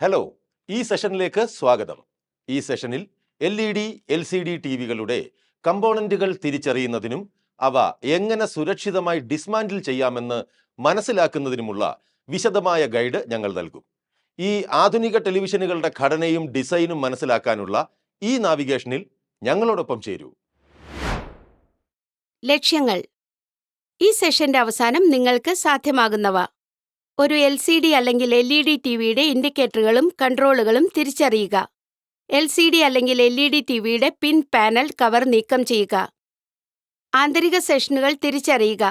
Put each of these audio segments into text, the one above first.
Hello, ഈ സെഷനിലേക്ക് സ്വാഗതം. ഈ സെഷനിൽ LED, LCD ടിവികളുടെ കമ്പോണന്റുകൾ തിരിച്ചറിയുന്നതിനും അവ എങ്ങനെ സുരക്ഷിതമായി ഡിസ്മാൻഡിൽ ചെയ്യാമെന്ന് മനസ്സിലാക്കുന്നതിനുമുള്ള വിശദമായ ഗൈഡ് ഞങ്ങൾ നൽകും. ഈ ആധുനിക ടെലിവിഷനുകളുടെ ഘടനയും ഡിസൈനും മനസ്സിലാക്കാനുള്ള ഈ നാവിഗേഷനിൽ ഞങ്ങളോടൊപ്പം ചേരൂ. ലക്ഷ്യങ്ങൾ. ഈ സെഷന്റെ അവസാനം നിങ്ങൾക്ക് സാധ്യമാകുന്നവ: ഒരു LCD അല്ലെങ്കിൽ LED ടിവിയുടെ ഇൻഡിക്കേറ്ററുകളും കൺട്രോളുകളും തിരിച്ചറിയുക. LCD അല്ലെങ്കിൽ LED ടിവിയുടെ പിൻ പാനൽ കവർ നീക്കം ചെയ്യുക. ആന്തരിക സെഷനുകൾ തിരിച്ചറിയുക.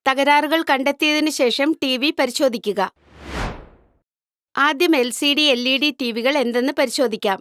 തകരാറുകൾ കണ്ടെത്തിയതിനു ശേഷം ടിവി പരിശോധിക്കുക. ആദ്യം LCD LED ടിവികൾ എന്തെന്ന് പരിശോധിക്കാം.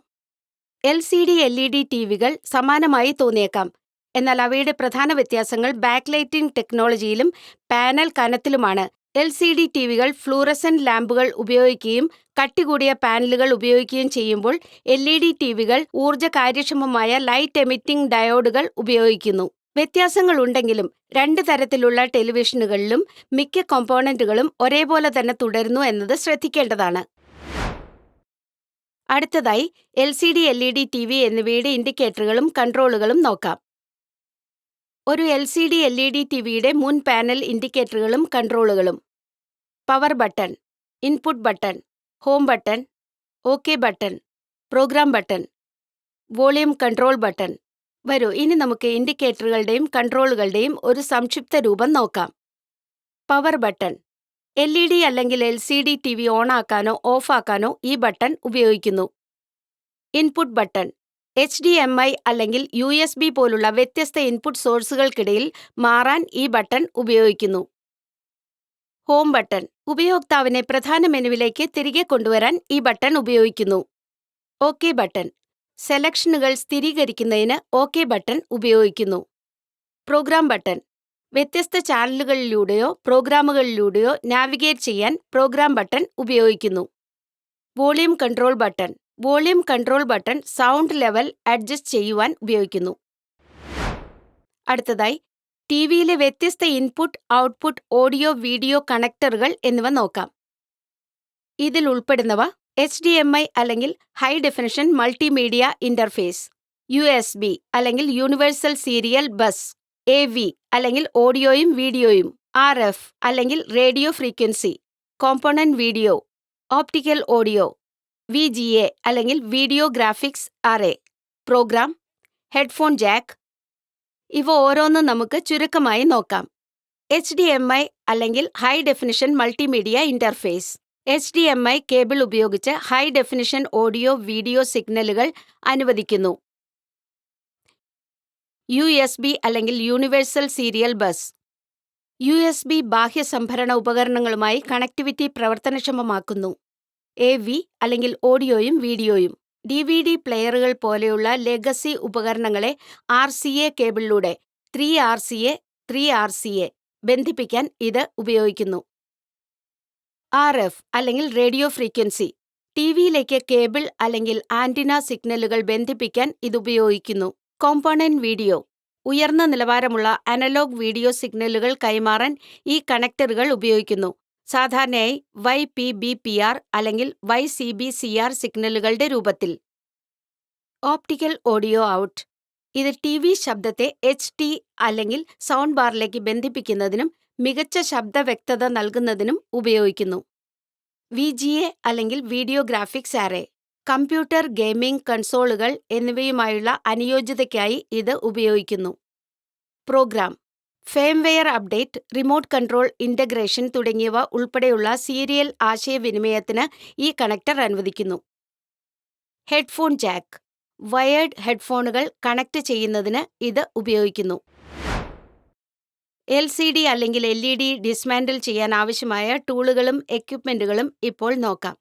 LCD LED ടിവികൾ സമാനമായി തോന്നിയേക്കാം, എന്നാൽ അവയുടെ പ്രധാന വ്യത്യാസങ്ങൾ ബാക്ക്ലൈറ്റിംഗ് ടെക്നോളജിയിലും പാനൽ കനത്തിലുമാണ്. LCD ടിവികൾ ഫ്ലൂറസെന്റ് ലാമ്പുകൾ ഉപയോഗിക്കുകയും കട്ടികൂടിയ പാനലുകൾ ഉപയോഗിക്കുകയും ചെയ്യുമ്പോൾ LED ടിവികൾ ഊർജ്ജ കാര്യക്ഷമമായ ലൈറ്റ് എമിറ്റിംഗ് ഡയോഡുകൾ ഉപയോഗിക്കുന്നു. വ്യത്യാസങ്ങളുണ്ടെങ്കിലും രണ്ട് തരത്തിലുള്ള ടെലിവിഷനുകളിലും മിക്ക കോമ്പോണന്റുകളും ഒരേപോലെ തന്നെ തുടരുന്നു എന്നത് ശ്രദ്ധിക്കേണ്ടതാണ്. അടുത്തതായി LCD, LED ടിവി എന്നിവയുടെ ഇൻഡിക്കേറ്ററുകളും കൺട്രോളുകളും നോക്കാം. ഒരു LCD, LED ടിവിയുടെ മുൻ പാനൽ ഇൻഡിക്കേറ്ററുകളും കൺട്രോളുകളും: power button, input button, home button, OK button, program button, volume control button. വരൂ, ഇനി നമുക്ക് ഇൻഡിക്കേറ്ററുകളുടെയും കൺട്രോളുകളുടെയും ഒരു സംക്ഷിപ്ത രൂപം നോക്കാം. Power button. LED അല്ലെങ്കിൽ LCD ടിവി ഓണാക്കാനോ ഓഫാക്കാനോ ഈ ബട്ടൺ ഉപയോഗിക്കുന്നു. Input button. HDMI അല്ലെങ്കിൽ USB പോലുള്ള വ്യത്യസ്ത ഇൻപുട്ട് സോഴ്സുകൾക്കിടയിൽ മാറാൻ ഈ ബട്ടൺ ഉപയോഗിക്കുന്നു. Home button. ഉപയോക്താവിനെ പ്രധാന മെനുവിലേക്ക് തിരികെ കൊണ്ടുവരാൻ ഈ ബട്ടൺ ഉപയോഗിക്കുന്നു. OK button. സെലക്ഷനുകൾ സ്ഥിരീകരിക്കുന്നതിന് OK ബട്ടൺ ഉപയോഗിക്കുന്നു. Programme button. വ്യത്യസ്ത ചാനലുകളിലൂടെയോ പ്രോഗ്രാമുകളിലൂടെയോ നാവിഗേറ്റ് ചെയ്യാൻ പ്രോഗ്രാം ബട്ടൺ ഉപയോഗിക്കുന്നു. Volume control button. Volume control button sound level adjust ചെയ്യുവാൻ ഉപയോഗിക്കുന്നു. അടുത്തതായി ടിവിയിലെ വ്യത്യസ്ത ഇൻപുട്ട്, ഔട്ട്പുട്ട്, ഓഡിയോ, വീഡിയോ കണക്ടറുകൾ എന്നിവ നോക്കാം. ഇതിൽ ഉൾപ്പെടുന്നവ: HDMI അല്ലെങ്കിൽ high definition multimedia interface, USB അല്ലെങ്കിൽ യൂണിവേഴ്സൽ സീരിയൽ ബസ്, AV അല്ലെങ്കിൽ ഓഡിയോയും വീഡിയോയും, RF അല്ലെങ്കിൽ radio frequency, component video, optical audio, VGA അല്ലെങ്കിൽ video graphics array, program, headphone jack. ഇവ ഓരോന്നും നമുക്ക് ചുരുക്കമായി നോക്കാം. HDMI അല്ലെങ്കിൽ high definition multimedia interface. HDMI cable ഉപയോഗിച്ച് ഹൈ ഡെഫിനിഷൻ ഓഡിയോ, വീഡിയോ സിഗ്നലുകൾ അനുവദിക്കുന്നു. USB അല്ലെങ്കിൽ യൂണിവേഴ്സൽ സീരിയൽ ബസ്. USB ബാഹ്യ സംഭരണ ഉപകരണങ്ങളുമായി കണക്ടിവിറ്റി പ്രവർത്തനക്ഷമമാക്കുന്നു. AV അല്ലെങ്കിൽ ഓഡിയോയും വീഡിയോയും. DVD പ്ലെയറുകൾ പോലെയുള്ള ലെഗസി ഉപകരണങ്ങളെ RCA കേബിളിലൂടെ 3RCA, 3RCA ബന്ധിപ്പിക്കാൻ ഇത് ഉപയോഗിക്കുന്നു. RF അല്ലെങ്കിൽ റേഡിയോ ഫ്രീക്വൻസി. ടിവിയിലേക്ക് കേബിൾ അല്ലെങ്കിൽ ആന്റിന സിഗ്നലുകൾ ബന്ധിപ്പിക്കാൻ ഇത് ഉപയോഗിക്കുന്നു. Component video. ഉയർന്ന നിലവാരമുള്ള അനലോഗ് വീഡിയോ സിഗ്നലുകൾ കൈമാറാൻ ഈ കണക്ടറുകൾ ഉപയോഗിക്കുന്നു, സാധാരണയായി YPBPR അല്ലെങ്കിൽ YCBCR സിഗ്നലുകളുടെ രൂപത്തിൽ. Optical audio out. ഇത് ടിവി ശബ്ദത്തെ HT അല്ലെങ്കിൽ സൗണ്ട് ബാറിലേക്ക് ബന്ധിപ്പിക്കുന്നതിനും മികച്ച ശബ്ദ വ്യക്തത നൽകുന്നതിനും ഉപയോഗിക്കുന്നു. VGA അല്ലെങ്കിൽ വീഡിയോ ഗ്രാഫിക്സ് അറേ. കമ്പ്യൂട്ടർ, ഗെയിമിംഗ് കൺസോളുകൾ എന്നിവയുമായുള്ള അനുയോജ്യതയ്ക്കായി ഇത് ഉപയോഗിക്കുന്നു. Programme. Firmware update, remote control integration തുടങ്ങിയവ ഉൾപ്പെടെയുള്ള സീരിയൽ ആശയവിനിമയത്തിന് ഈ കണക്ടർ അനുവദിക്കുന്നു. Headphone jack. വയേർഡ് ഹെഡ്ഫോണുകൾ കണക്ട് ചെയ്യുന്നതിന് ഇത് ഉപയോഗിക്കുന്നു. LCD അല്ലെങ്കിൽ LED ഡിസ്മാൻഡിൽ ചെയ്യാൻ ആവശ്യമായ ടൂളുകളും എക്യുപ്മെന്റുകളും ഇപ്പോൾ നോക്കാം.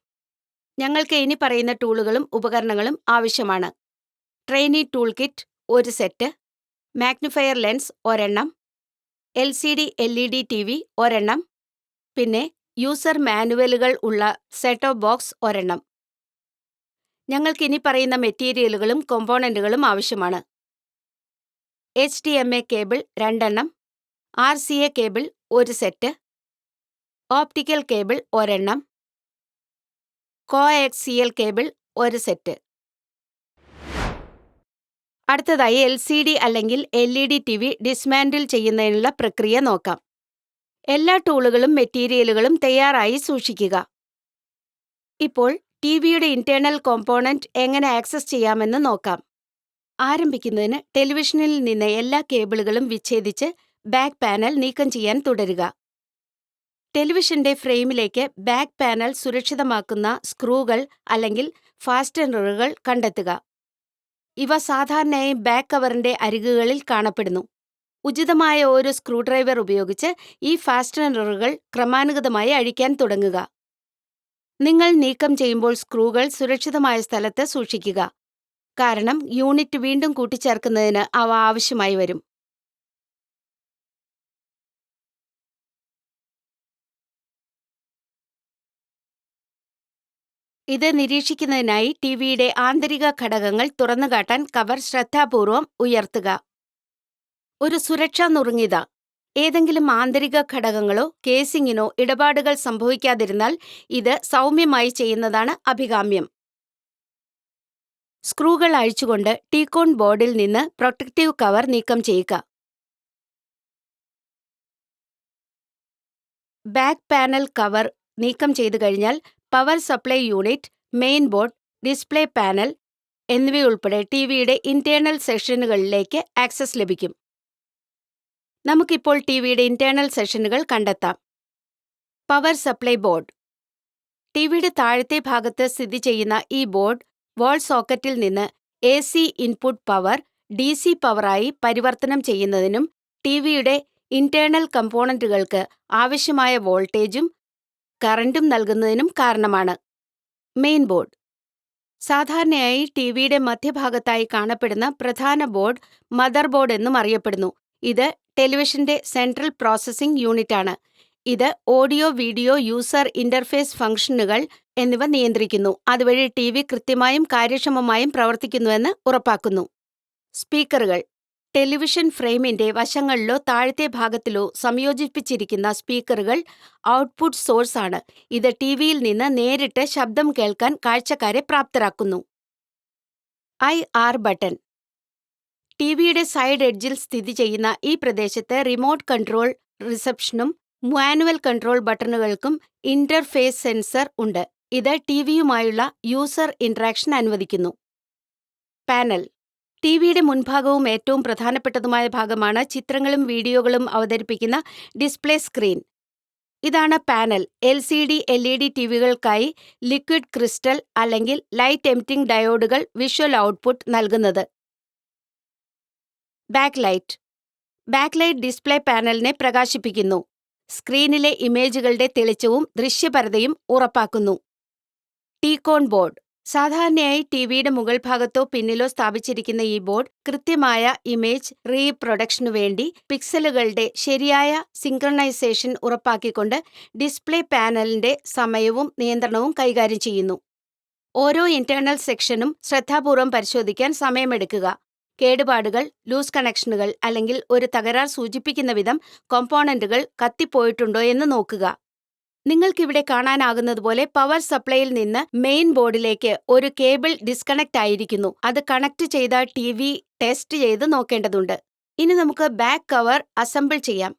ഞങ്ങൾക്ക് ഇനി പറയുന്ന ടൂളുകളും ഉപകരണങ്ങളും ആവശ്യമാണ്: trainee tool kit 1 set, magnifier lens 1 എണ്ണം, LCD LED ടിവി 1 എണ്ണം, പിന്നെ യൂസർ മാനുവലുകൾ ഉള്ള സെറ്റ് ഓഫ് ബോക്സ് 1 എണ്ണം. ഞങ്ങൾക്ക് ഇനി പറയുന്ന മെറ്റീരിയലുകളും കോമ്പോണന്റുകളും ആവശ്യമാണ്: HDMI കേബിൾ 2 എണ്ണം, RCA cable 1 set, optical cable 1 എണ്ണം, കോആക്സിയൽ കേബിൾ 1 സെറ്റ്. അടുത്തതായി LCD അല്ലെങ്കിൽ LED TV ഡിസ്മാൻഡിൽ ചെയ്യുന്നതിനുള്ള പ്രക്രിയ നോക്കാം. എല്ലാ ടൂളുകളും മെറ്റീരിയലുകളും തയ്യാറായി സൂക്ഷിക്കുക. ഇപ്പോൾ ടിവിയുടെ ഇന്റേണൽ കോമ്പോണന്റ് എങ്ങനെ ആക്സസ് ചെയ്യാമെന്ന് നോക്കാം. ആരംഭിക്കുന്നതിന് ടെലിവിഷനിൽ നിന്ന് എല്ലാ കേബിളുകളും വിച്ഛേദിച്ച് ബാക്ക് പാനൽ നീക്കം ചെയ്യാൻ തുടരുക. ടെലിവിഷന്റെ ഫ്രെയിമിലേക്ക് ബാക്ക് പാനൽ സുരക്ഷിതമാക്കുന്ന സ്ക്രൂകൾ അല്ലെങ്കിൽ ഫാസ്റ്റനറുകൾ കണ്ടെത്തുക. ഇവ സാധാരണയായി ബാക്ക് കവറിന്റെ അരികുകളിൽ കാണപ്പെടുന്നു. ഉചിതമായ ഒരു സ്ക്രൂ ഡ്രൈവർ ഉപയോഗിച്ച് ഈ ഫാസ്റ്റനറുകൾ ക്രമാനുഗതമായി അഴിക്കാൻ തുടങ്ങുക. നിങ്ങൾ നീക്കം ചെയ്യുമ്പോൾ സ്ക്രൂകൾ സുരക്ഷിതമായ സ്ഥലത്ത് സൂക്ഷിക്കുക, കാരണം യൂണിറ്റ് വീണ്ടും കൂട്ടിച്ചേർക്കുന്നതിന് അവ ആവശ്യമായി വരും. ഇത് നിരീക്ഷിക്കുന്നതിനായി ടിവിയുടെ ആന്തരിക ഘടകങ്ങൾ തുറന്നുകാട്ടാൻ കവർ ശ്രദ്ധാപൂർവം ഉയർത്തുക. ഒരു സുരക്ഷാ നുറുങ്ങിത: ഏതെങ്കിലും ആന്തരിക ഘടകങ്ങളോ കേസിംഗിനോ ഇടപാടുകൾ സംഭവിക്കാതിരുന്നാൽ ഇത് സൗമ്യമായി ചെയ്യുന്നതാണ് അഭികാമ്യം. സ്ക്രൂകൾ അഴിച്ചുകൊണ്ട് ടീകോൺ ബോർഡിൽ നിന്ന് പ്രൊട്ടക്റ്റീവ് കവർ നീക്കം ചെയ്യുക. ബാക്ക് പാനൽ കവർ നീക്കം ചെയ്തു കഴിഞ്ഞാൽ power supply unit, main board, display panel എന്നിവയുൾപ്പെടെ ടിവിയുടെ ഇന്റേണൽ സെക്ഷനുകളിലേക്ക് ആക്സസ് ലഭിക്കും. നമുക്കിപ്പോൾ ടിവിയുടെ ഇന്റേണൽ സെക്ഷനുകൾ കണ്ടെത്താം. Power supply board. ടിവിയുടെ താഴത്തെ ഭാഗത്ത് സ്ഥിതി ചെയ്യുന്ന ഈ ബോർഡ് വാൾ സോക്കറ്റിൽ നിന്ന് AC ഇൻപുട്ട് പവർ DC പവറായി പരിവർത്തനം ചെയ്യുന്നതിനും ടിവിയുടെ ഇന്റേണൽ കമ്പോണന്റുകൾക്ക് ആവശ്യമായ വോൾട്ടേജും കറന്റും നൽകുന്നതിനും കാരണമാണ്. Main board. സാധാരണയായി ടിവിയുടെ മധ്യഭാഗത്തായി കാണപ്പെടുന്ന പ്രധാന ബോർഡ് മദർ ബോർഡ് എന്നും അറിയപ്പെടുന്നു. ഇത് ടെലിവിഷന്റെ സെൻട്രൽ പ്രോസസ്സിംഗ് യൂണിറ്റാണ്. ഇത് ഓഡിയോ, വീഡിയോ, യൂസർ ഇന്റർഫേസ് ഫംഗ്ഷനുകൾ എന്നിവ നിയന്ത്രിക്കുന്നു. അതുവഴി ടിവി കൃത്യമായും കാര്യക്ഷമമായും പ്രവർത്തിക്കുന്നുവെന്ന് ഉറപ്പാക്കുന്നു. സ്പീക്കറുകൾ. ടെലിവിഷൻ ഫ്രെയിമിന്റെ വശങ്ങളിലോ താഴത്തെ ഭാഗത്തിലോ സംയോജിപ്പിച്ചിരിക്കുന്ന സ്പീക്കറുകൾ ഔട്ട്പുട്ട് സോഴ്സ് ആണ്. ഇത് ടിവിയിൽ നിന്ന് നേരിട്ട് ശബ്ദം കേൾക്കാൻ കാഴ്ചക്കാരെ പ്രാപ്തരാക്കുന്നു. IR button. ടിവിയുടെ സൈഡ് എഡ്ജിൽ സ്ഥിതി ചെയ്യുന്ന ഈ പ്രദേശത്ത് റിമോട്ട് കൺട്രോൾ റിസപ്ഷനും മാനുവൽ കൺട്രോൾ ബട്ടണുകൾക്കും ഇന്റർഫേസ് സെൻസർ ഉണ്ട്. ഇത് ടിവിയുമായുള്ള യൂസർ ഇന്ററാക്ഷൻ അനുവദിക്കുന്നു. പാനൽ. ടിവിയുടെ മുൻഭാഗവും ഏറ്റവും പ്രധാനപ്പെട്ടതുമായ ഭാഗമാണ് ചിത്രങ്ങളും വീഡിയോകളും അവതരിപ്പിക്കുന്ന ഡിസ്പ്ലേ സ്ക്രീൻ. ഇതാണ് പാനൽ. LCD LED ടിവികൾക്കായി ലിക്വിഡ് ക്രിസ്റ്റൽ അല്ലെങ്കിൽ ലൈറ്റ് എമിറ്റിംഗ് ഡയോഡുകൾ വിഷ്വൽ ഔട്ട്പുട്ട് നൽകുന്നത്. ബാക്ക്ലൈറ്റ്. ബാക്ക്ലൈറ്റ് ഡിസ്പ്ലേ പാനലിനെ പ്രകാശിപ്പിക്കുന്നു. സ്ക്രീനിലെ ഇമേജുകളുടെ തെളിച്ചവും ദൃശ്യപരതയും ഉറപ്പാക്കുന്നു. TCON board. സാധാരണയായി ടിവിയുടെ മുകൾ ഭാഗത്തോ പിന്നിലോ സ്ഥാപിച്ചിരിക്കുന്ന ഈ ബോർഡ് കൃത്യമായ ഇമേജ് റീപ്രൊഡക്ഷനു വേണ്ടി പിക്സലുകളുടെ ശരിയായ സിങ്ക്രണൈസേഷൻ ഉറപ്പാക്കിക്കൊണ്ട് ഡിസ്പ്ലേ പാനലിന്റെ സമയവും നിയന്ത്രണവും കൈകാര്യം ചെയ്യുന്നു. ഓരോ ഇന്റേണൽ സെക്ഷനും ശ്രദ്ധാപൂർവം പരിശോധിക്കാൻ സമയമെടുക്കുക. കേടുപാടുകൾ, ലൂസ് കണക്ഷനുകൾ അല്ലെങ്കിൽ ഒരു തകരാർ സൂചിപ്പിക്കുന്ന വിധം കോമ്പോണന്റുകൾ കത്തിപ്പോയിട്ടുണ്ടോ എന്ന് നോക്കുക. നിങ്ങൾക്കിവിടെ കാണാനാകുന്നതുപോലെ പവർ സപ്ലൈയിൽ നിന്ന് മെയിൻ ബോർഡിലേക്ക് ഒരു കേബിൾ ഡിസ്കണക്ട് ആയിരിക്കുന്നു. അത് കണക്ട് ചെയ്ത ടിവി ടെസ്റ്റ് ചെയ്ത് നോക്കേണ്ടതുണ്ട്. ഇനി നമുക്ക് ബാക്ക് കവർ അസംബിൾ ചെയ്യാം.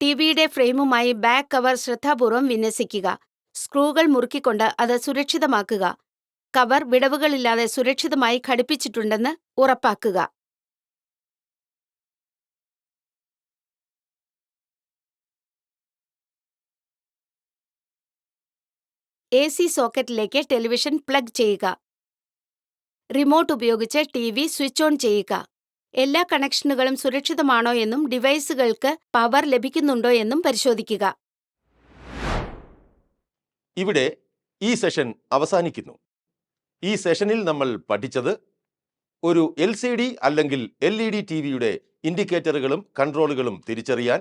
ടിവിയുടെ ഫ്രെയിമുമായി ബാക്ക് കവർ ശ്രദ്ധാപൂർവം വിന്യസിക്കുക. സ്ക്രൂകൾ മുറുക്കിക്കൊണ്ട് അത് സുരക്ഷിതമാക്കുക. കവർ വിടവുകളില്ലാതെ സുരക്ഷിതമായി ഘടിപ്പിച്ചിട്ടുണ്ടെന്ന് ഉറപ്പാക്കുക. AC സോക്കറ്റിലേക്ക് ടെലിവിഷൻ പ്ലഗ് ചെയ്യുക. റിമോട്ട് ഉപയോഗിച്ച് ടിവി സ്വിച്ച് ഓൺ ചെയ്യുക. എല്ലാ കണക്ഷനുകളും സുരക്ഷിതമാണോ എന്നും ഡിവൈസുകൾക്ക് പവർ ലഭിക്കുന്നുണ്ടോ എന്നും പരിശോധിക്കുക. ഇവിടെ ഈ സെഷൻ അവസാനിക്കുന്നു. ഈ സെഷനിൽ നമ്മൾ പഠിച്ചത് ഒരു LCD അല്ലെങ്കിൽ LED ടിവിയുടെ ഇൻഡിക്കേറ്ററുകളും കൺട്രോളുകളും തിരിച്ചറിയാൻ,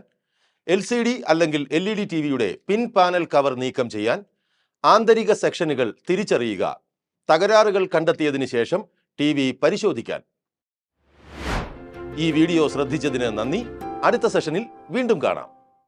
LCD അല്ലെങ്കിൽ LED ടിവിയുടെ പിൻ പാനൽ കവർ നീക്കം ചെയ്യാൻ, ആന്തരിക സെക്ഷനുകൾ തിരിച്ചറിയുക, തകരാറുകൾ കണ്ടെത്തിയതിനു ശേഷം ടിവി പരിശോധിക്കാൻ. ഈ വീഡിയോ ശ്രദ്ധിച്ചതിന് നന്ദി. അടുത്ത സെഷനിൽ വീണ്ടും കാണാം.